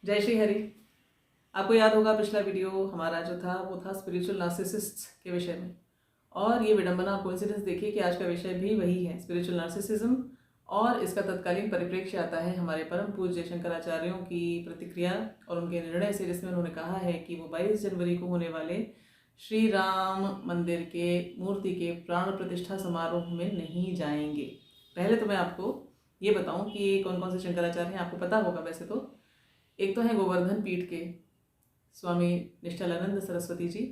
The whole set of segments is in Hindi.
जय श्री हरि। आपको याद होगा पिछला वीडियो हमारा जो था वो था स्पिरिचुअल नार्सिसिस्ट के विषय में, और ये विडंबना और कोइंसिडेंस देखिए कि आज का विषय भी वही है, स्पिरिचुअल नार्सिसिज्म। और इसका तत्कालीन परिप्रेक्ष्य आता है हमारे परम पूज्य शंकराचार्यों की प्रतिक्रिया और उनके निर्णय से, जिसमें उन्होंने कहा है कि वो 22 जनवरी को होने वाले श्री राम मंदिर के मूर्ति के प्राण प्रतिष्ठा समारोह में नहीं जाएंगे। पहले तो मैं आपको ये बताऊं कि कौन कौन से शंकराचार्य हैं, आपको पता होगा वैसे तो। एक तो हैं गोवर्धन पीठ के स्वामी निश्चलानंद सरस्वती जी,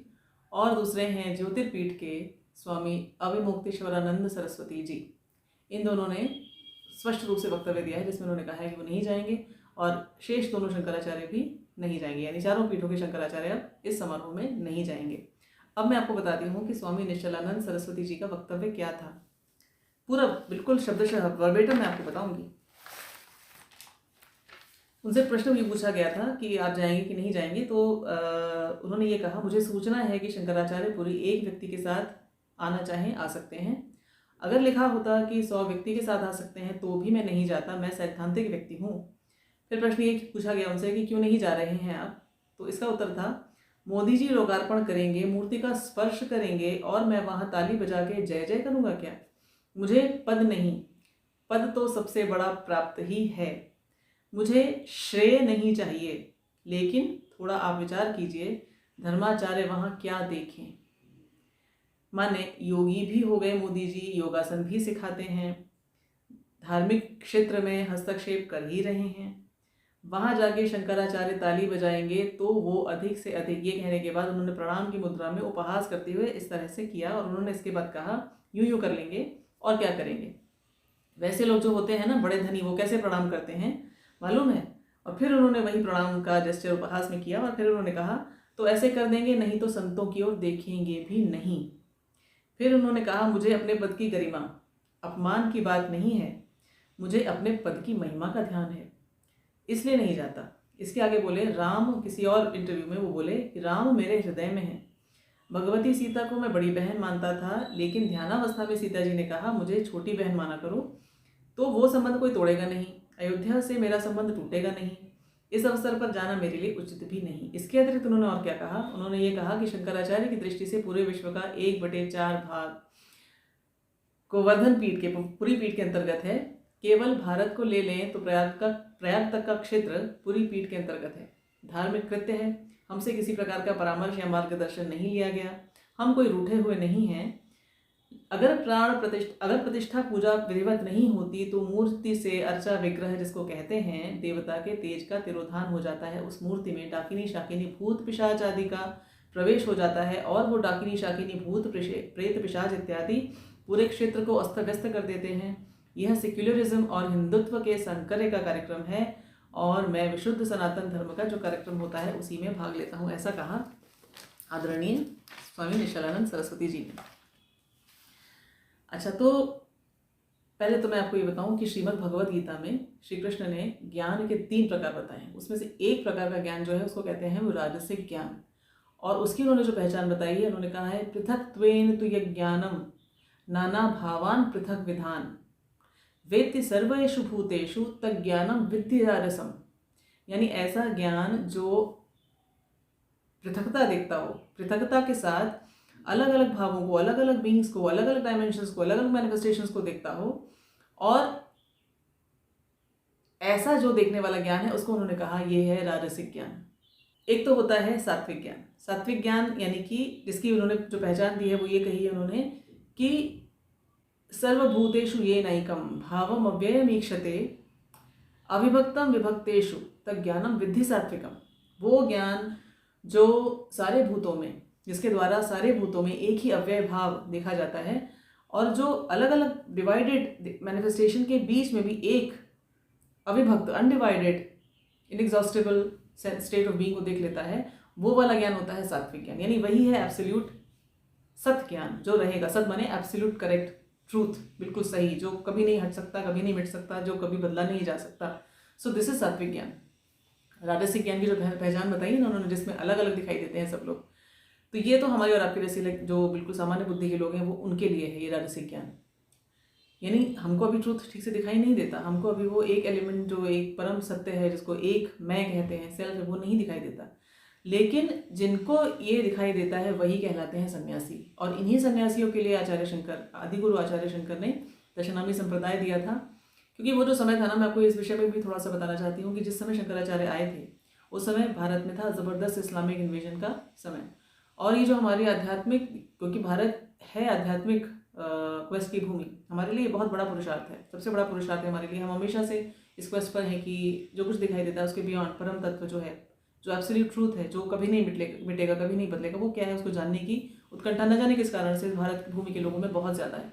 और दूसरे हैं ज्योतिर्पीठ के स्वामी अविमुक्तेश्वरानंद सरस्वती जी। इन दोनों ने स्पष्ट रूप से वक्तव्य दिया है जिसमें उन्होंने कहा है कि वो नहीं जाएंगे, और शेष दोनों शंकराचार्य भी नहीं जाएंगे, यानी चारों पीठों के शंकराचार्य अब इस समारोह में नहीं जाएंगे। अब मैं आपको बताती हूँ कि स्वामी निश्चलानंद सरस्वती जी का वक्तव्य क्या था। पूरा बिल्कुल शब्दशः वर्बेटम मैं आपको बताऊंगी। उनसे प्रश्न ये पूछा गया था कि आप जाएंगे कि नहीं जाएंगे, तो उन्होंने ये कहा, मुझे सूचना है कि शंकराचार्य पूरी एक व्यक्ति के साथ आना चाहें आ सकते हैं। अगर लिखा होता कि 100 व्यक्ति के साथ आ सकते हैं तो भी मैं नहीं जाता, मैं सैद्धांतिक व्यक्ति हूँ। फिर प्रश्न ये पूछा गया उनसे कि क्यों नहीं जा रहे हैं आप, तो इसका उत्तर था, मोदी जी लोकार्पण करेंगे, मूर्ति का स्पर्श करेंगे और मैं वहाँ ताली बजा के जय जय करूँगा क्या? मुझे पद नहीं, पद तो सबसे बड़ा प्राप्त ही है, मुझे श्रेय नहीं चाहिए। लेकिन थोड़ा आप विचार कीजिए, धर्माचार्य वहाँ क्या देखें? माने योगी भी हो गए मोदी जी, योगासन भी सिखाते हैं, धार्मिक क्षेत्र में हस्तक्षेप कर ही रहे हैं। वहाँ जाके शंकराचार्य ताली बजाएंगे तो वो अधिक से अधिक, ये कहने के बाद उन्होंने प्रणाम की मुद्रा में उपहास करते हुए इस तरह से किया, और उन्होंने इसके बाद कहा, यूं यूं कर लेंगे और क्या करेंगे? वैसे लोग जो होते हैं ना बड़े धनी, वो कैसे प्रणाम करते हैं मालूम है? और फिर उन्होंने वही प्रणाम का जेस्चर उपहास में किया, और फिर उन्होंने कहा, तो ऐसे कर देंगे, नहीं तो संतों की ओर देखेंगे भी नहीं। फिर उन्होंने कहा, मुझे अपने पद की गरिमा, अपमान की बात नहीं है, मुझे अपने पद की महिमा का ध्यान है, इसलिए नहीं जाता। इसके आगे बोले, राम, किसी और इंटरव्यू में वो बोले कि राम मेरे हृदय में है। भगवती सीता को मैं बड़ी बहन मानता था, लेकिन ध्यानावस्था में सीता जी ने कहा, मुझे छोटी बहन माना करो, तो वो संबंध कोई तोड़ेगा नहीं, अयोध्या से मेरा संबंध टूटेगा नहीं, इस अवसर पर जाना मेरे लिए उचित भी नहीं। इसके अतिरिक्त उन्होंने और क्या कहा? उन्होंने ये कहा कि शंकराचार्य की दृष्टि से पूरे विश्व का 1/4 भाग गोवर्धन पीठ के, पूरी पीठ के अंतर्गत है। केवल भारत को ले लें तो प्रयाग तक का क्षेत्र पूरी पीठ के अंतर्गत है। धार्मिक कृत्य है, हमसे किसी प्रकार का परामर्श या मार्गदर्शन नहीं लिया गया, हम कोई रूठे हुए नहीं हैं। अगर प्रतिष्ठा पूजा विधिवत नहीं होती तो मूर्ति से अर्चा विग्रह, जिसको कहते हैं देवता के तेज का तिरोधान हो जाता है, उस मूर्ति में डाकिनी शाकिनी भूत पिशाच आदि का प्रवेश हो जाता है, और वो डाकिनी शाकिनी भूत प्रेत पिशाच इत्यादि पूरे क्षेत्र को अस्त व्यस्त कर देते हैं। यह सेक्युलरिज्म और हिंदुत्व के संकर्य का कार्यक्रम है, और मैं विशुद्ध सनातन धर्म का जो कार्यक्रम होता है उसी में भाग लेता हूँ, ऐसा कहा आदरणीय स्वामी निश्चलानंद सरस्वती जी ने। अच्छा, तो पहले तो मैं आपको ये बताऊं कि श्रीमद् भगवद गीता में श्री कृष्ण ने ज्ञान के 3 प्रकार बताए हैं। उसमें से एक प्रकार का ज्ञान जो है उसको कहते हैं वो राजसिक ज्ञान, और उसकी उन्होंने जो पहचान बताई है, उन्होंने कहा है, पृथक्त्वेन तु यज्ञानम नाना भावान पृथक विधान वेत्ति सर्वेषु भूतेषु तज्ज्ञानम विद्धि राजसम। यानी ऐसा ज्ञान जो पृथकता देखता हो, पृथकता के साथ अलग अलग भावों को, अलग अलग बींग्स को, अलग अलग डायमेंशंस को, अलग अलग मैनिफेस्टेशंस को देखता हो, और ऐसा जो देखने वाला ज्ञान है उसको उन्होंने कहा ये है राजसिक ज्ञान। एक तो होता है सात्विक ज्ञान। सात्विक ज्ञान यानी कि जिसकी उन्होंने जो पहचान दी है वो ये कही है उन्होंने कि सर्वभूतेषु ये नैकम भावम अव्ययमीक्षते अविभक्तम विभक्तेषु तज्ज्ञानम विद्धि सात्विकम। वो ज्ञान जो सारे भूतों में, जिसके द्वारा सारे भूतों में एक ही अव्यय भाव देखा जाता है, और जो अलग अलग डिवाइडेड मैनिफेस्टेशन के बीच में भी एक अविभक्त undivided inexhaustible state of being को देख लेता है, वो वाला ज्ञान होता है सात्विक ज्ञान। यानी वही है एब्सोल्यूट सत्य ज्ञान जो रहेगा। सत्य माने एब्सोल्यूट करेक्ट ट्रूथ, बिल्कुल सही, जो कभी नहीं हट सकता, कभी नहीं मिट सकता, जो कभी बदला नहीं जा सकता। सो दिस इज सात्विक ज्ञान। राजसिक ज्ञान की जो पहचान बताई ना उन्होंने, जिसमें अलग अलग दिखाई देते हैं सब लोग, तो ये तो हमारी और आपके जैसे जो बिल्कुल सामान्य बुद्धि के लोग हैं वो उनके लिए है ये राजसिक ज्ञान। यानी हमको अभी ट्रूथ ठीक से दिखाई नहीं देता, हमको अभी वो एक एलिमेंट जो एक परम सत्य है, जिसको एक मैं कहते हैं, सेल्फ है, वो नहीं दिखाई देता। लेकिन जिनको ये दिखाई देता है वही कहलाते हैं सन्यासी। और इन्हीं सन्यासियों के लिए आचार्य शंकर, आदिगुरु आचार्य शंकर ने दशनामी संप्रदाय दिया था। क्योंकि वो जो समय था ना, मैं आपको इस विषय में भी थोड़ा सा बताना चाहती हूँ कि जिस समय शंकराचार्य आए थे उस समय भारत में था ज़बरदस्त इस्लामिक इन्वेजन का समय। और ये जो हमारी आध्यात्मिक, क्योंकि भारत है आध्यात्मिक क्वेस्ट की भूमि, हमारे लिए बहुत बड़ा पुरुषार्थ है, सबसे बड़ा पुरुषार्थ है हमारे लिए। हम हमेशा से इस क्वेस्ट पर हैं कि जो कुछ दिखाई देता है उसके बियॉन्ड परम तत्व जो है, जो एब्सोल्यूट ट्रूथ है, जो कभी नहीं मिटेगा, कभी नहीं बदलेगा, वो क्या है, उसको जानने की उत्कंठा न जाने किस कारण से भारत की भूमि के लोगों में बहुत ज़्यादा है।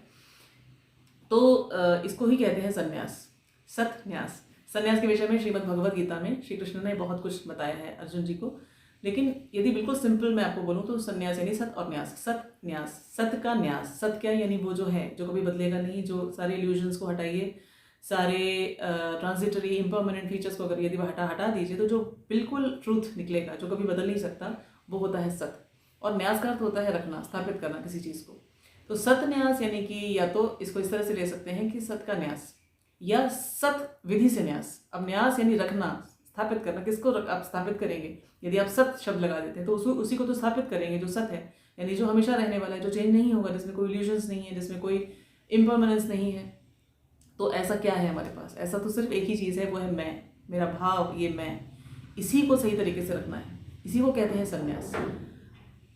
तो इसको ही कहते हैं सन्यास, सत्न्यास। सन्यास के विषय में श्रीमद् भगवद गीता में श्री कृष्ण ने बहुत कुछ बताया है अर्जुन जी को। लेकिन यदि बिल्कुल सिंपल मैं आपको बोलूँ तो सन्यास यानी सत और न्यास। सत न्यास, सत का न्यास। सत क्या यानी वो जो है, जो कभी बदलेगा नहीं, जो सारे इल्यूजन्स को हटाइए, सारे ट्रांजिटरी इम्परमानेंट फीचर्स को अगर यदि हटा दीजिए तो जो बिल्कुल ट्रूथ निकलेगा, जो कभी बदल नहीं सकता, वो होता है सत। और न्यास का अर्थ होता है रखना, स्थापित करना किसी चीज़ को। तो सत न्यास यानी कि या तो इसको इस तरह से ले सकते हैं कि सत का न्यास या सत विधि से न्यास। अब न्यास यानी रखना, स्थापित करना। किसको आप स्थापित करेंगे? यदि आप सत शब्द लगा देते हैं तो उसी को तो स्थापित करेंगे जो सत है, यानी जो हमेशा रहने वाला है, जो चेंज नहीं होगा, जिसमें कोई इल्यूजन्स नहीं है, जिसमें कोई इम्परमानेंस नहीं है। तो ऐसा क्या है हमारे पास? ऐसा तो सिर्फ एक ही चीज़ है, वो है मैं, मेरा भाव, ये मैं। इसी को सही तरीके से रखना है, इसी को कहते हैं सन्यास।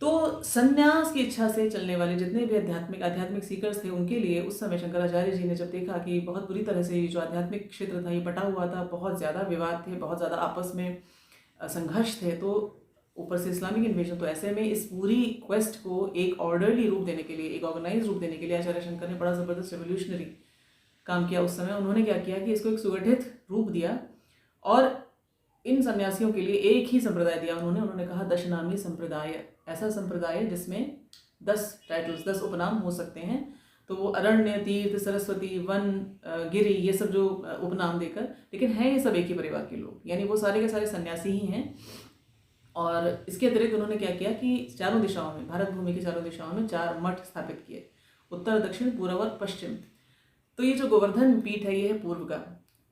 तो सन्यास की इच्छा से चलने वाले जितने भी आध्यात्मिक सीकर्स थे, उनके लिए उस समय शंकराचार्य जी ने जब देखा कि बहुत बुरी तरह से ये जो आध्यात्मिक क्षेत्र था ये बटा हुआ था, बहुत ज़्यादा विवाद थे, बहुत ज़्यादा आपस में संघर्ष थे, तो ऊपर से इस्लामिक इन्वेजन, तो ऐसे में इस पूरी क्वेस्ट को एक ऑर्डरली रूप देने के लिए, एक ऑर्गेनाइज रूप देने के लिए आचार्य शंकर ने बड़ा ज़बरदस्त रेवोल्यूशनरी काम किया उस समय। उन्होंने क्या किया कि इसको एक सुगठित रूप दिया और इन सन्यासियों के लिए एक ही संप्रदाय दिया उन्होंने कहा दशनामी संप्रदाय। ऐसा संप्रदाय जिसमें 10 टाइटल्स, 10 उपनाम हो सकते हैं। तो वो अरण्य, तीर्थ, सरस्वती, वन, गिरि, ये सब जो उपनाम देकर, लेकिन हैं ये सब एक ही परिवार के लोग, यानी वो सारे के सारे सन्यासी ही हैं। और इसके अतिरिक्त उन्होंने क्या किया कि चारों दिशाओं में, भारत भूमि की चारों दिशाओं में 4 मठ स्थापित किए, उत्तर, दक्षिण, पूर्व और पश्चिम। तो ये जो गोवर्धन पीठ है ये है पूर्व का।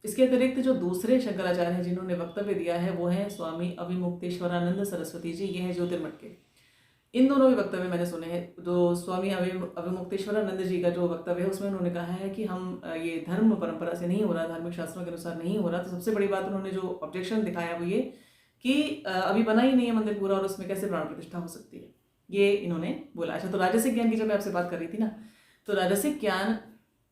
इसके अतिरिक्त जो दूसरे शंकराचार्य हैं जिन्होंने वक्तव्य दिया है वो है स्वामी अविमुक्तेश्वरानंद सरस्वती जी, ये है ज्योतिर्मठ के। इन दोनों भी वक्तव्य मैंने सुने हैं। जो स्वामी अविमुक्तेश्वरानंद जी का जो वक्तव्य है उसमें उन्होंने कहा है कि हम ये धर्म परंपरा से नहीं हो रहा, धार्मिक शास्त्रों के अनुसार नहीं हो रहा। तो सबसे बड़ी बात उन्होंने जो ऑब्जेक्शन दिखाया वो ये कि अभी बना ही नहीं है मंदिर पूरा और उसमें कैसे प्राण प्रतिष्ठा हो सकती है, ये इन्होंने बोला। अच्छा, तो राजसिक ज्ञान की जब मैं आपसे बात कर रही थी ना, तो राजसिक ज्ञान,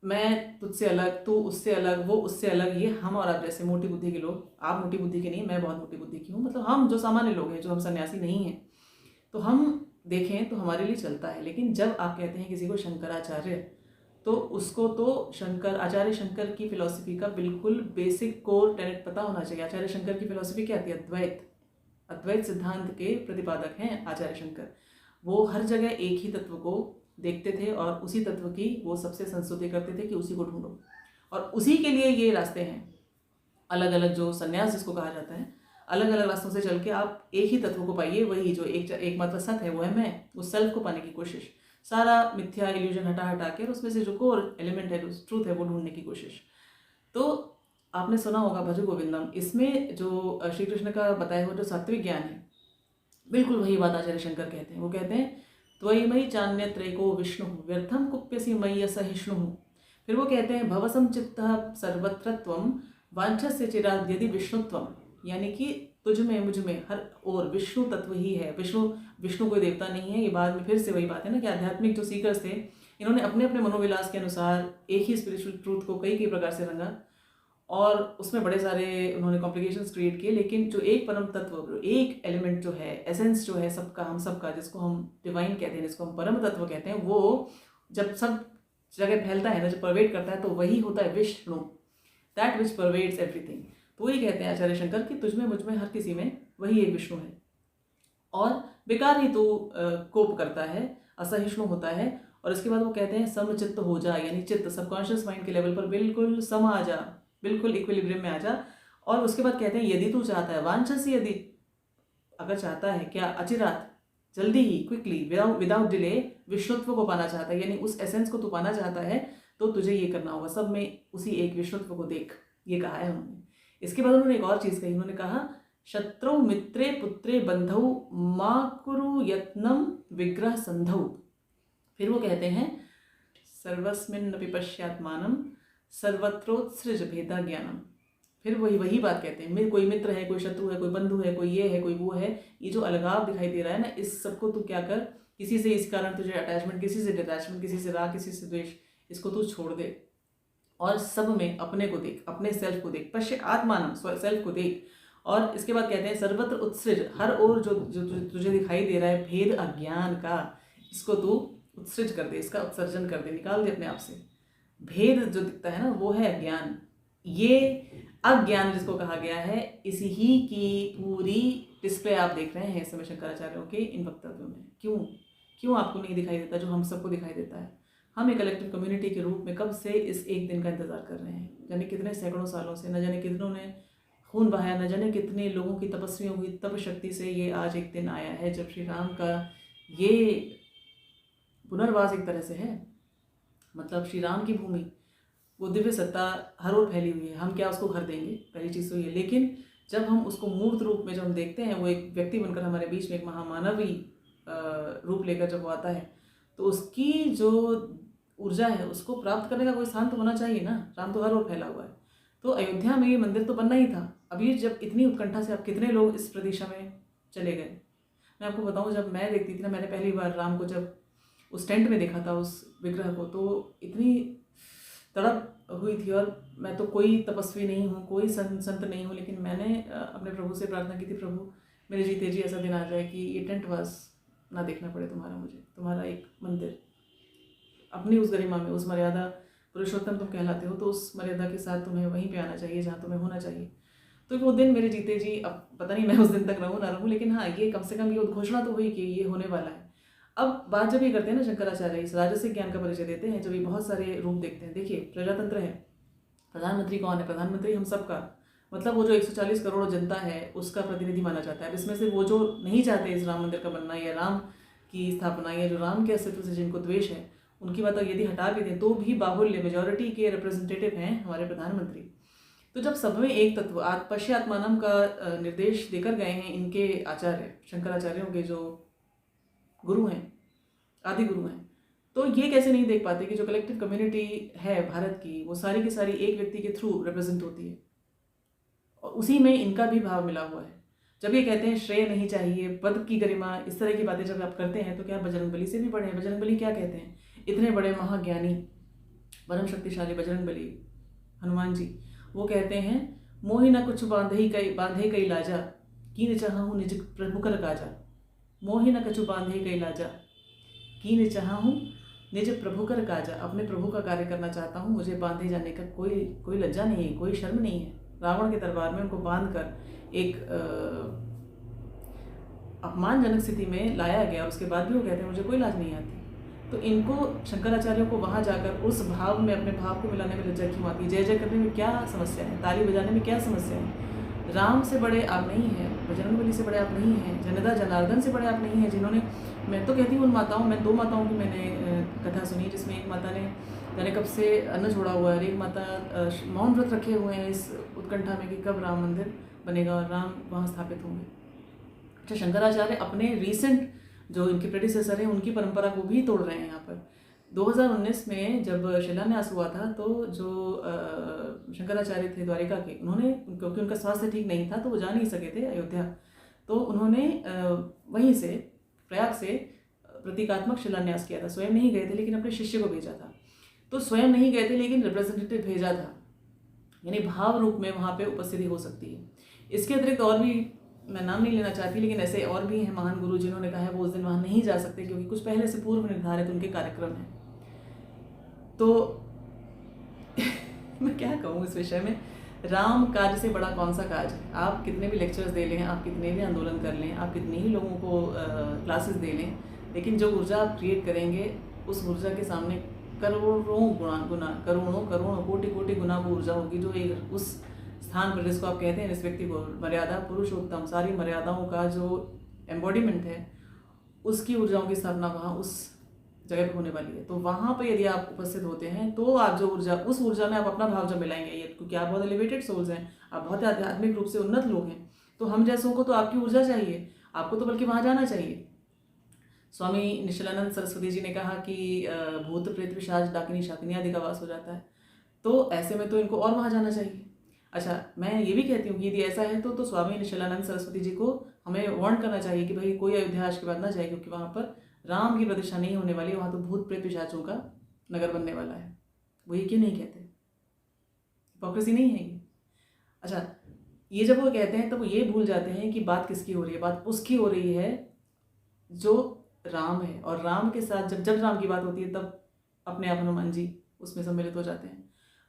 मैं तुझसे अलग, तू उससे अलग, वो उससे अलग, ये हम और आप जैसे मोटी बुद्धि के लोग, आप मोटी बुद्धि के नहीं, मैं बहुत मोटी बुद्धि की हूँ, मतलब हम जो सामान्य लोग हैं, जो हम सन्यासी नहीं हैं, तो हम देखें तो हमारे लिए चलता है। लेकिन जब आप कहते हैं किसी को शंकराचार्य, तो उसको तो आचार्य शंकर की फिलॉसफी का बिल्कुल बेसिक कोर टेनेट पता होना चाहिए। आचार्य शंकर की फिलॉसफी क्या थी? अद्वैत सिद्धांत के प्रतिपादक हैं आचार्य शंकर। वो हर जगह एक ही तत्व को देखते थे और उसी तत्व की वो सबसे संस्तुति करते थे कि उसी को ढूंढो। और उसी के लिए ये रास्ते हैं, अलग अलग जो सन्यास जिसको कहा जाता है, अलग अलग रास्तों से चल के आप एक ही तत्व को पाइए, वही जो एकमात्र सत्य है वो है मैं, उस सेल्फ को पाने की कोशिश, सारा मिथ्या इल्यूजन हटा के उसमें से जो कोर एलिमेंट है, जो ट्रूथ है, वो ढूंढने की कोशिश। तो आपने सुना होगा भज गोविंदम, इसमें जो श्री कृष्ण का बताया हुआ जो सात्विक ज्ञान है, बिल्कुल वही बात आचार्य शंकर कहते हैं। वो कहते हैं त्वयि मयि चान्यत्रैको विष्णु व्यर्थम कुप्यसि मयि असहिष्णु। फिर वो कहते हैं भवसम चित्तः सर्वत्रत्वम वांछस्य चिराद यदि विष्णुत्वम, यानी कि तुझ में, मुझ में, हर और विष्णु तत्व ही है। विष्णु कोई देवता नहीं है। ये बाद में फिर से वही बात है ना कि आध्यात्मिक जो सीकर्स थे, इन्होंने अपने अपने मनोविलास के अनुसार एक ही स्पिरिचुअल ट्रूथ को कई प्रकार से रंगा और उसमें बड़े सारे उन्होंने कॉम्प्लिकेशंस क्रिएट किए। लेकिन जो एक परम तत्व, एक एलिमेंट जो है, एसेंस जो है सबका, हम सबका, जिसको हम डिवाइन कहते हैं, जिसको हम परम तत्व कहते हैं, वो जब सब जगह फैलता है ना, जब परवेट करता है, तो वही होता है Vishnu, that which pervades everything. तो वही कहते हैं आचार्य शंकर कि तुझ में, मुझ में, हर किसी में वही एक विष्णु है और बेकार ही तू कोप करता है, असहिष्णु होता है। और इसके बाद वो कहते हैं समचित्त हो जा, यानी चित्त सबकॉन्शियस माइंड के लेवल पर बिल्कुल सम आ जा, बिल्कुल इक्विलिब्रियम में आ जा। और उसके बाद कहते हैं यदि तू चाहता है, वांछसी, यदि अगर चाहता है, क्या अचिरात, जल्दी ही, क्विकली, विदाउट डिले, विष्णुत्व को पाना चाहता है, यानी उस एसेंस को तू पाना चाहता है, तो तुझे ये करना होगा, सब में उसी एक विश्वत्व को देख, ये कहा है उन्होंने। इसके बाद उन्होंने एक और चीज़ कही, उन्होंने कहा शत्रु मित्रे पुत्रे बंधौ माँ कुरु यत्नम विग्रह संधौ। फिर वो कहते हैं सर्वस्मिन्नपि पश्यात्मानम सर्वत्रोत्सृज भेदा ज्ञानम। फिर वही बात कहते हैं, कोई मित्र है, कोई शत्रु है, कोई बंधु है, कोई ये है, कोई वो है, ये जो अलगाव दिखाई दे रहा है ना, इस सबको तू क्या कर, किसी से इस कारण तुझे अटैचमेंट, किसी से डिटैचमेंट, किसी से राग, किसी से द्वेष, इसको तू छोड़ दे और सब में अपने को देख, अपने सेल्फ को देख, पश्य आत्मानम, सेल्फ को देख। और इसके बाद कहते हैं सर्वत्र उत्सृज, हर ओर जो तुझे दिखाई दे रहा है भेद अज्ञान का, इसको तू उत्सृज कर दे, इसका उत्सर्जन कर दे, निकाल दे अपने आप से। भेद जो दिखता है ना वो है अज्ञान। ये अज्ञान जिसको कहा गया है, इसी ही की पूरी डिस्प्ले आप देख रहे हैं इस समय शंकराचार्यों के इन वक्तव्यों में। क्यों आपको नहीं दिखाई देता जो हम सबको दिखाई देता है? हम एक कलेक्टिव कम्युनिटी के रूप में कब से इस एक दिन का इंतजार कर रहे हैं, जाने कितने सैकड़ों सालों से, न जाने कितनों ने खून बहाया, न जाने कितने लोगों की तपस्वियों की तप शक्ति से ये आज एक दिन आया है जब श्री राम का ये पुनर्वास एक तरह से है। मतलब श्री राम की भूमि, वो दिव्य सत्ता हर ओर फैली हुई है, हम क्या उसको घर देंगे? पहली चीज़ तो ये। लेकिन जब हम उसको मूर्त रूप में जब हम देखते हैं, वो एक व्यक्ति बनकर हमारे बीच में एक महामानवी रूप लेकर जब वो आता है, तो उसकी जो ऊर्जा है उसको प्राप्त करने का कोई स्थान तो होना चाहिए ना। राम तो हर ओर फैला हुआ है, तो अयोध्या में ये मंदिर तो बनना ही था। अभी जब इतनी उत्कंठा से अब कितने लोग इस प्रतीक्षा में चले गए। मैं आपको बताऊं, जब मैं देखती थी ना, मैंने पहली बार राम को जब उस टेंट में देखा था, उस विग्रह को, तो इतनी तड़प हुई थी। और मैं तो कोई तपस्वी नहीं हूँ, कोई संत नहीं हूँ, लेकिन मैंने अपने प्रभु से प्रार्थना की थी, प्रभु मेरे जीते जी ऐसा दिन आ जाए कि ये टेंट वास ना देखना पड़े तुम्हारा, मुझे तुम्हारा एक मंदिर अपनी उस गरिमा में, उस मर्यादा, पुरुषोत्तम तुम कहलाते हो, तो उस मर्यादा के साथ तुम्हें वहीं पे आना चाहिए जहाँ तुम्हें होना चाहिए। तो वो दिन मेरे जीते जी, अब पता नहीं मैं उस दिन तक रहूँ ना रहूँ, लेकिन हाँ, ये कम से कम ये उद्घोषणा तो हुई कि ये होने वाला है। अब बात जब ये करते हैं ना शंकराचार्य, इस राजसिक ज्ञान का परिचय देते हैं, जब ये बहुत सारे रूप देखते हैं। देखिए, प्रजातंत्र है, प्रधानमंत्री कौन है? प्रधानमंत्री हम सबका, मतलब वो जो 140 करोड़ जनता है उसका प्रतिनिधि माना जाता है। इसमें से वो जो नहीं चाहते इस राम मंदिर का बनना या राम की स्थापना, या जो राम के अस्तित्व से जिनको द्वेष है, उनकी बात यदि हटा भी दें तो भी बाहुल्य मेजॉरिटी के रिप्रेजेंटेटिव हैं हमारे प्रधानमंत्री। तो जब सब में एक तत्व पश्य आत्मानम का निर्देश देकर गए हैं इनके आचार्य, शंकराचार्यों के जो गुरु हैं, आदि गुरु हैं, तो ये कैसे नहीं देख पाते कि जो कलेक्टिव कम्युनिटी है भारत की, वो सारी की सारी एक व्यक्ति के थ्रू रिप्रेजेंट होती है, और उसी में इनका भी भाव मिला हुआ है। जब ये कहते हैं श्रेय नहीं चाहिए, पद की गरिमा, इस तरह की बातें जब आप करते हैं, तो क्या बजरंगबली से भी बड़े हैं? बजरंगबली क्या कहते हैं? इतने बड़े महाज्ञानी, परम शक्तिशाली बजरंगबली हनुमान जी, वो कहते हैं मोहि न कुछ बांधे कई लाजा, कीन चाहूँ निज प्रभु कर काजा। मोहि न कछु बांधे कई लाजा, कीन चाहूँ निज प्रभु कर काजा। अपने प्रभु का कार्य करना चाहता हूँ, मुझे बांधे जाने का कोई लज्जा नहीं है, कोई शर्म नहीं है। रावण के दरबार में उनको बांध कर एक अपमानजनक स्थिति में लाया गया, उसके बाद भी वो कहते हैं मुझे कोई लाज नहीं आती। तो इनको, शंकराचार्यों को वहाँ जाकर उस भाव में, अपने भाव को मिलाने में लज्जा क्यों आती? जय जय करने में क्या समस्या है? ताली बजाने में क्या समस्या है? राम से बड़े आप नहीं हैं, बजरंगबली से बड़े आप नहीं हैं, जनता जनार्दन से बड़े आप नहीं हैं, जिन्होंने, मैं तो कहती हूँ उन माताओं में, 2 माताओं की मैंने कथा सुनी, जिसमें एक माता ने जाने कब से अन्न छोड़ा हुआ है, और एक माता मौन व्रत रखे हुए हैं इस उत्कंठा में कि कब राम मंदिर बनेगा और राम वहाँ स्थापित होंगे। अच्छा, शंकराचार्य अपने रिसेंट जो इनके प्रेडिसेसर हैं उनकी परंपरा को भी तोड़ रहे हैं यहाँ पर। 2019 में जब शिलान्यास हुआ था, तो जो शंकराचार्य थे द्वारिका के, उन्होंने, क्योंकि उनका स्वास्थ्य ठीक नहीं था तो वो जा नहीं सके थे अयोध्या, तो उन्होंने वहीं से, प्रयाग से प्रतीकात्मक शिलान्यास किया था। स्वयं नहीं गए थे लेकिन अपने शिष्य को भेजा था। तो स्वयं नहीं गए थे लेकिन रिप्रेजेंटेटिव भेजा था, यानी भाव रूप में वहाँ पे उपस्थिति हो सकती है। इसके अतिरिक्त और भी, मैं नाम नहीं लेना चाहती, लेकिन ऐसे और भी हैं महान गुरु जिन्होंने कहा है वो उस दिन वहाँ नहीं जा सकते क्योंकि कुछ पहले से पूर्व निर्धारित उनके कार्यक्रम हैं। तो मैं क्या कहूँ इस विषय में? राम कार्य से बड़ा कौन सा कार्य है? आप कितने भी लेक्चर्स दे लें, आप कितने भी आंदोलन कर लें, आप कितने ही लोगों को क्लासेस दे लें, लेकिन जो ऊर्जा आप क्रिएट करेंगे, उस ऊर्जा के सामने करोड़ों करोड़ों कोटि गुना वो ऊर्जा होगी जो एक उस स्थान पर, जिसको आप कहते हैं इस व्यक्ति को मर्यादा पुरुषोत्तम, सारी मर्यादाओं का जो एम्बॉडीमेंट है, उसकी ऊर्जाओं की स्थापना वहाँ उस जगह पे होने वाली है। तो वहाँ पर यदि आप उपस्थित होते हैं तो आप जो ऊर्जा, उस ऊर्जा में आप अपना भाव जब मिलाएंगे, ये क्योंकि आप बहुत एलिवेटेड सोल्स हैं, आप बहुत आध्यात्मिक रूप से उन्नत लोग हैं, तो हम जैसों को तो आपकी ऊर्जा चाहिए, आपको तो बल्कि वहाँ जाना चाहिए। स्वामी निशिलानंद सरस्वती जी ने कहा कि भूत प्रेत पिशाच डाकिनी शाकिनी आदि का वास हो जाता है, तो ऐसे में तो इनको और वहाँ जाना चाहिए। अच्छा, मैं ये भी कहती हूँ कि यदि ऐसा है तो स्वामी निशिलानंद सरस्वती जी को हमें वार्न करना चाहिए कि भाई कोई अयोध्या आज के बाद ना जाए, क्योंकि वहाँ पर राम की प्रतिष्ठा नहीं होने वाली, वहाँ तो भूत प्रेत पिशाचों का नगर बनने वाला है। वो ये क्यों नहीं कहते? हिपोक्रेसी नहीं है ये? अच्छा, ये जब वो कहते हैं तब वो ये भूल जाते हैं कि बात किसकी हो रही है, बात उसकी हो रही है जो राम है। और राम के साथ जब जब राम की बात होती है तब अपने आप हनुमान जी उसमें सम्मिलित हो जाते हैं।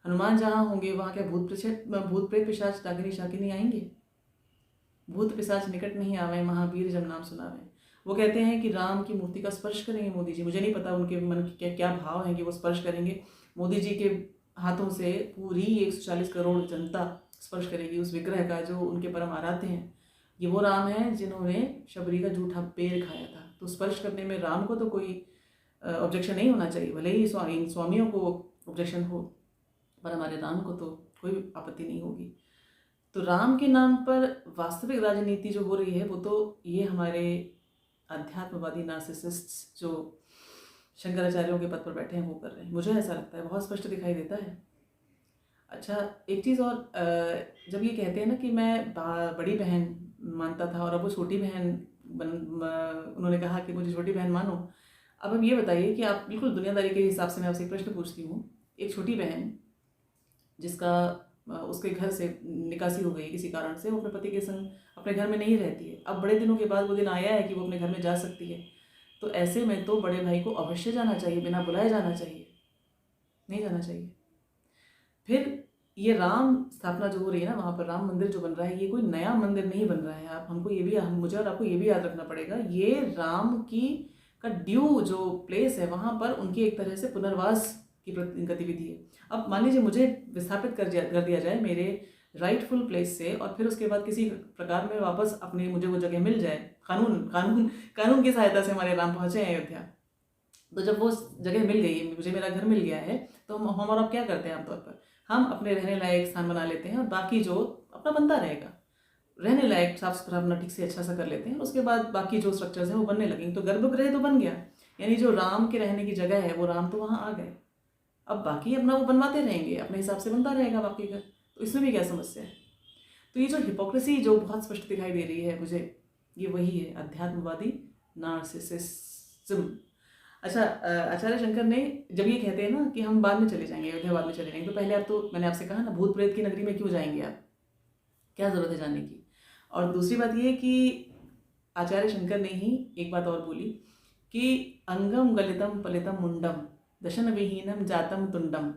हनुमान जहाँ होंगे वहाँ क्या भूत प्रेत पिशाच डाकिनी शाकिनी आएंगे? भूत पिशाच निकट नहीं आवे, महावीर जब नाम सुनावे। वो कहते हैं कि राम की मूर्ति का स्पर्श करेंगे मोदी जी। मुझे नहीं पता उनके मन के क्या क्या भाव हैं कि वो स्पर्श करेंगे। मोदी जी के हाथों से पूरी 140 करोड़ जनता स्पर्श करेगी उस विग्रह का जो उनके परम आराध्य हैं। ये वो राम हैं जिन्होंने शबरी का जूठा पेड़ खाया था। तो स्पर्श करने में राम को तो कोई ऑब्जेक्शन नहीं होना चाहिए, भले ही स्वामियों को ऑब्जेक्शन हो, पर हमारे राम को तो कोई आपत्ति नहीं होगी। तो राम के नाम पर वास्तविक राजनीति जो हो रही है वो तो ये हमारे अध्यात्मवादी नार्सिसिस्ट्स जो शंकराचार्यों के पद पर बैठे हैं वो कर रहे हैं। मुझे ऐसा लगता है, बहुत स्पष्ट दिखाई देता है। अच्छा, एक चीज़ और, जब ये कहते हैं ना कि मैं बड़ी बहन मानता था और अब वो छोटी बहन उन्होंने कहा कि मुझे छोटी बहन मानो। अब ये बताइए कि आप बिल्कुल दुनियादारी के हिसाब से मैं आपसे एक प्रश्न पूछती हूँ। एक छोटी बहन जिसका उसके घर से निकासी हो गई किसी कारण से, वो अपने पति के संग अपने घर में नहीं रहती है, अब बड़े दिनों के बाद वो दिन आया है कि वो अपने घर में जा सकती है, तो ऐसे में तो बड़े भाई को अवश्य जाना चाहिए, बिना बुलाए जाना चाहिए, नहीं जाना चाहिए। फिर ये राम स्थापना जो हो रही है ना, वहाँ पर राम मंदिर जो बन रहा है, ये कोई नया मंदिर नहीं बन रहा है। आप हमको ये भी, मुझे और आपको ये भी याद रखना पड़ेगा, ये राम की का ड्यू जो प्लेस है वहाँ पर उनकी एक तरह से पुनर्वास की गतिविधि है। अब मान लीजिए मुझे विस्थापित कर दिया जाए मेरे राइटफुल प्लेस से, और फिर उसके बाद किसी प्रकार में वापस अपने मुझे वो जगह मिल जाए, कानून की सहायता से हमारे राम पहुँचे हैं अयोध्या। तो जब वो जगह मिल गई है, मुझे मेरा घर मिल गया है, तो हम और आप क्या करते हैं आमतौर पर? हम अपने रहने लायक स्थान बना लेते हैं और बाकी जो अपना बनता रहेगा, रहने लायक साफ सुथरा अपना ठीक से अच्छा सा कर लेते हैं, उसके बाद बाकी जो स्ट्रक्चर्स हैं वो बनने लगेंगे। तो गर्भगृह तो बन गया, यानी जो राम के रहने की जगह है वो राम तो वहाँ आ गए, अब बाकी अपना वो बनवाते रहेंगे, अपने हिसाब से बनता रहेगा बाकी का, तो इसमें भी क्या समस्या है? तो ये जो हिपोक्रेसी जो बहुत स्पष्ट दिखाई दे रही है मुझे, ये वही है अध्यात्मवादी नार्सिसिज्म। अच्छा, आचार्य शंकर ने जब ये कहते हैं ना कि हम बाद में चले जाएंगे, अयोध्या बाद में चले जाएंगे, तो पहले आप, तो मैंने आपसे कहा ना, भूत प्रेत की नगरी में क्यों जाएंगे आप, क्या ज़रूरत है जाने की? और दूसरी बात ये कि आचार्य शंकर ने ही एक बात और बोली कि अंगम गलितम पलितम मुंडम दशन विहीनम जातम तुंडम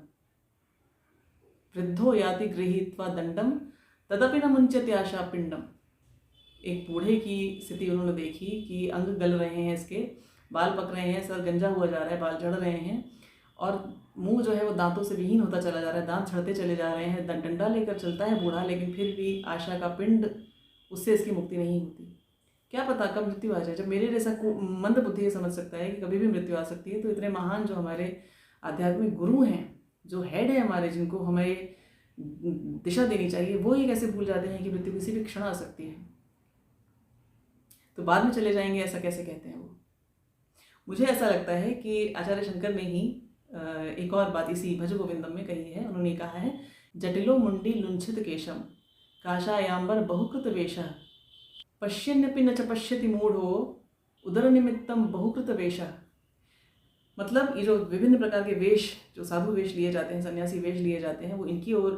वृद्धो याति गृहीत्वा दंडम तदपि न मुंचति आशा पिंडम। एक बूढ़े की स्थिति उन्होंने देखी कि अंग गल रहे हैं, इसके बाल पक रहे हैं, सर गंजा हुआ जा रहा है, बाल झड़ रहे हैं, और मुंह जो है वो दांतों से विहीन होता चला जा रहा है, दांत झड़ते चले जा रहे हैं, डंडा लेकर चलता है बूढ़ा, लेकिन फिर भी आशा का पिंड, उससे इसकी मुक्ति नहीं होती। क्या पता कब मृत्यु आ जाए। जब मेरे जैसा मंद बुद्धि ये समझ सकता है कि कभी भी मृत्यु आ सकती है, तो इतने महान जो हमारे आध्यात्मिक गुरु हैं, जो हेड है हमारे, जिनको हमें दिशा देनी चाहिए, वो ये कैसे भूल जाते हैं कि मृत्यु किसी भी क्षण आ सकती है। तो बाद में चले जाएंगे ऐसा कैसे कहते हैं वो? मुझे ऐसा लगता है कि आचार्य शंकर ने ही एक और बात इसी भज गोविंदम में कही है। उन्होंने कहा है, जटिलो मुंडी लुंछित केशम काशायांबर बहुकृत वेश पश्यन्यपि न च पश्यति मूढ़ो उदर निमित्तम बहुकृत वेश। मतलब ये जो विभिन्न प्रकार के वेश, जो साधु वेश लिए जाते हैं, सन्यासी वेश लिए जाते हैं, वो इनकी ओर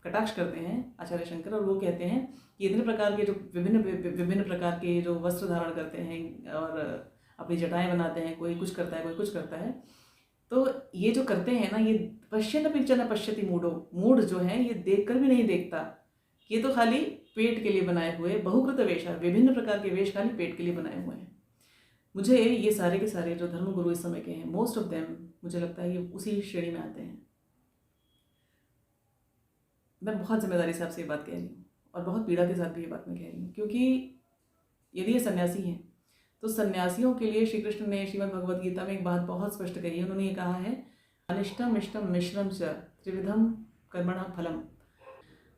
कटाक्ष करते हैं आचार्य शंकर, और वो कहते हैं कि इतने प्रकार के जो विभिन्न प्रकार के जो वस्त्र धारण करते हैं और अपनी जटाएं बनाते हैं, कोई कुछ करता है कोई कुछ करता है, तो ये जो करते हैं ना, ये पश्यन्यपि च न पश्यति मूढ़ो, मूढ़ जो है ये देखकर भी नहीं देखता, ये तो खाली पेट के लिए बनाए हुए बहुकृत वेश, विभिन्न प्रकार के वेश खाली पेट के लिए बनाए हुए हैं। मुझे ये सारे के सारे जो धर्मगुरु इस समय के हैं, मोस्ट ऑफ देम मुझे लगता है ये उसी श्रेणी में आते हैं। मैं बहुत जिम्मेदारी से आपसे ये बात कह रही हूँ और बहुत पीड़ा के साथ भी ये बात मैं कह रही हूँ, क्योंकि यदि ये सन्यासी हैं तो सन्यासियों के लिए श्री कृष्ण ने श्रीमद् भगवद गीता में एक बात बहुत स्पष्ट कही है। उन्होंने ये कहा है, अनिष्टम इष्टम मिश्रम च त्रिविधम कर्मणा फलम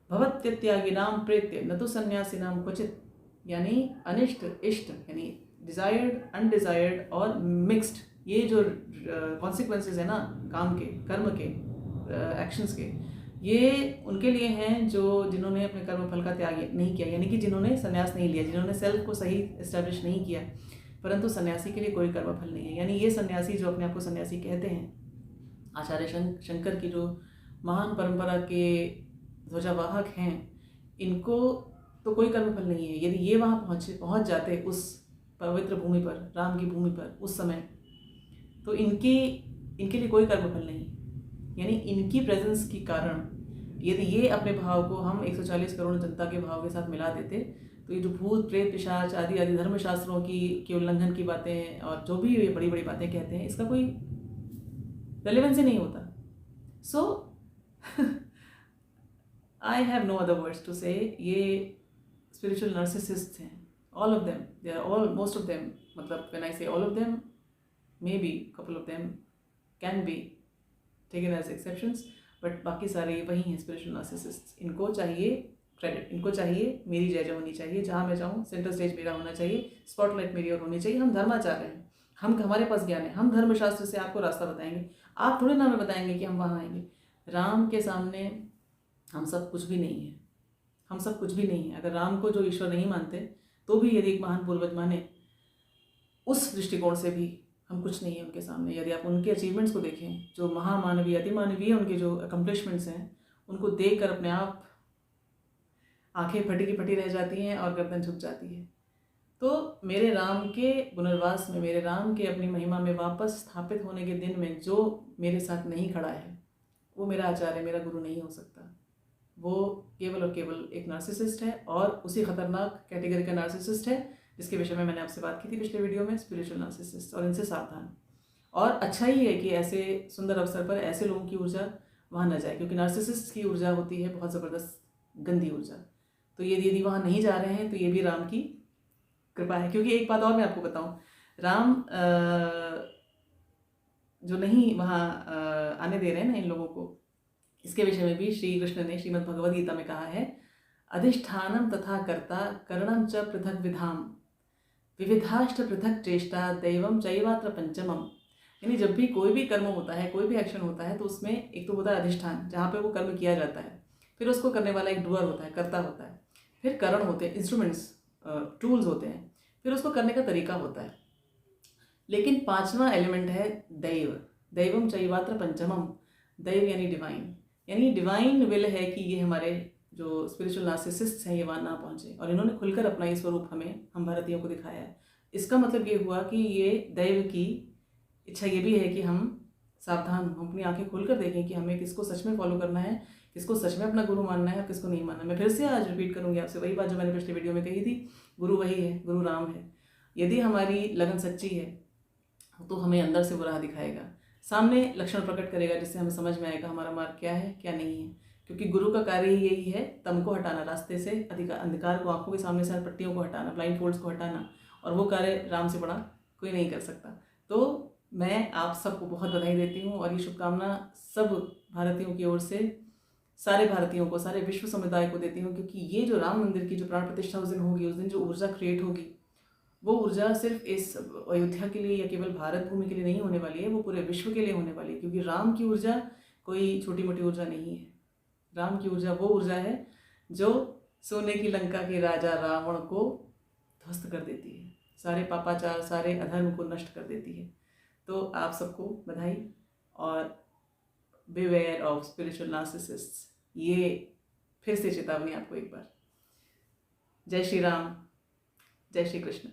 भवत्यत्यागिनाम प्रेत्य न तो सन्यासिनाम क्वचित। यानी अनिष्ट इष्ट यानी डिजायर्ड अनडिजायर्ड और मिक्स्ड, ये जो कॉन्सिक्वेंसेज है ना काम के, कर्म के, एक्शंस के, ये उनके लिए हैं जिन्होंने अपने कर्म फल का त्याग नहीं किया, यानी कि जिन्होंने संन्यास नहीं लिया, जिन्होंने सेल्फ को सही एस्टेब्लिश नहीं किया। परंतु सन्यासी के लिए कोई कर्म फल नहीं है। यानी ये सन्यासी जो अपने आप को सन्यासी कहते हैं, आचार्य शंकर की जो महान परंपरा के ध्वजावाहक हैं, इनको तो कोई कर्म फल नहीं है। यदि ये वहाँ पहुँच जाते उस पवित्र भूमि पर, राम की भूमि पर उस समय, तो इनके लिए कोई कर्म फल नहीं। यानी इनकी प्रेजेंस के कारण यदि ये अपने भाव को हम 140 करोड़ जनता के भाव के साथ मिला देते, तो ये जो भूत प्रेत पिशाच आदि आदि धर्मशास्त्रों की उल्लंघन की बातें और जो भी ये बड़ी बड़ी बातें कहते हैं, इसका कोई रेलेवेंस ही नहीं होता। So I have no other words to say, ये स्पिरिचुअल नार्सिसिस्ट हैं, all of them, they are all, most of them, मतलब when I say all of them, maybe couple of them can be taken as exceptions, but बाकी सारे वही हैं spiritual narcissists। इनको चाहिए क्रेडिट, इनको चाहिए मेरी जय जय होनी चाहिए, जहाँ मैं जाऊँ सेंटर स्टेज मेरा होना चाहिए, स्पॉटलाइट मेरी और होनी चाहिए। हम धर्माचार्य हैं, हमारे पास ज्ञान है, हम धर्मशास्त्र से आपको रास्ता बताएंगे, आप थोड़े ना हमें बताएंगे कि हम वहाँ आएंगे। राम के सामने हम सब कुछ भी नहीं है, हम सब कुछ भी नहीं है। अगर राम को जो ईश्वर नहीं मानते, तो भी यदि एक महान पूर्वज माने, उस दृष्टिकोण से भी हम कुछ नहीं है उनके सामने। यदि आप उनके अचीवमेंट्स को देखें, जो महामानवीय अतिमानवीय उनके जो अकम्पलिशमेंट्स हैं, उनको देखकर अपने आप आंखें फटी की फटी रह जाती हैं और गर्दन झुक जाती है। तो मेरे राम के पुनर्वास में, मेरे राम के अपनी महिमा में वापस स्थापित होने के दिन में जो मेरे साथ नहीं खड़ा है, वो मेरा आचार्य, मेरा गुरु नहीं हो सकता। वो केवल और केवल एक नार्सिसिस्ट है, और उसी खतरनाक कैटेगरी का नार्सिसिस्ट है जिसके विषय में मैंने आपसे बात की थी पिछले वीडियो में, स्पिरिचुअल नार्सिसिस्ट। और इनसे सावधान। और अच्छा ही है कि ऐसे सुंदर अवसर पर ऐसे लोगों की ऊर्जा वहाँ न जाए, क्योंकि नार्सिसिस्ट की ऊर्जा होती है बहुत ज़बरदस्त गंदी ऊर्जा। तो यदि वहाँ नहीं जा रहे हैं, तो ये भी राम की कृपा है। क्योंकि एक बात और मैं आपको बताऊँ, राम जो नहीं वहाँ आने दे रहे हैं ना इन लोगों को, इसके विषय में भी श्री कृष्ण ने श्रीमद् भगवद गीता में कहा है, अधिष्ठानम तथा कर्ता करणम च पृथक विधाम विविधाष्ट पृथक चेष्टा दैवम चैवात्र पंचमम। यानी जब भी कोई भी कर्म होता है, कोई भी एक्शन होता है, तो उसमें एक तो होता है अधिष्ठान, जहाँ पे वो कर्म किया जाता है, फिर उसको करने वाला एक डूअर होता है, कर्ता होता है, फिर करण होते हैं, इंस्ट्रूमेंट्स, टूल्स होते हैं, फिर उसको करने का तरीका होता है। लेकिन पांचवा एलिमेंट है दैव, दैवम चैवात्र पंचमम। दैव यानी डिवाइन, यानी डिवाइन विल है कि ये हमारे जो स्पिरिचुअल नार्सिसिस्ट्स हैं ये वहाँ ना पहुँचे। और इन्होंने खुलकर अपना ये स्वरूप हम भारतीयों को दिखाया है। इसका मतलब ये हुआ कि ये दैव की इच्छा ये भी है कि हम सावधान, हम अपनी आंखें खोलकर देखें कि हमें किसको सच में फॉलो करना है, किसको सच में अपना गुरु मानना है और किसको नहीं मानना। मैं फिर से आज रिपीट करूँगी आपसे वही बात जो मैंने पिछले वीडियो में कही थी, गुरु वही है, गुरु राम है। यदि हमारी लगन सच्ची है तो हमें अंदर से वो राह दिखाएगा, सामने लक्षण प्रकट करेगा, जिससे हमें समझ में आएगा हमारा मार्ग क्या है क्या नहीं है। क्योंकि गुरु का कार्य ही यही है, तम को हटाना, रास्ते से अंधकार को, आंखों के सामने से पट्टियों को हटाना, ब्लाइंड फोल्ड्स को हटाना। और वो कार्य राम से बड़ा कोई नहीं कर सकता। तो मैं आप सबको बहुत बधाई देती हूँ, और ये शुभकामना सब भारतीयों की ओर से सारे भारतीयों को, सारे विश्व समुदाय को देती हूँ। क्योंकि ये जो राम मंदिर की जो प्राण प्रतिष्ठा उस दिन होगी, उस दिन जो ऊर्जा क्रिएट होगी, वो ऊर्जा सिर्फ इस अयोध्या के लिए या केवल भारत भूमि के लिए नहीं होने वाली है, वो पूरे विश्व के लिए होने वाली है। क्योंकि राम की ऊर्जा कोई छोटी मोटी ऊर्जा नहीं है। राम की ऊर्जा वो ऊर्जा है जो सोने की लंका के राजा रावण को ध्वस्त कर देती है, सारे पापाचार, सारे अधर्म को नष्ट कर देती है। तो आप सबको बधाई, और बिवेयर ऑफ स्पिरिचुअल नार्सिसिस्ट्स, ये फिर से चेतावनी आपको एक बार। जय श्री राम, जय श्री कृष्ण।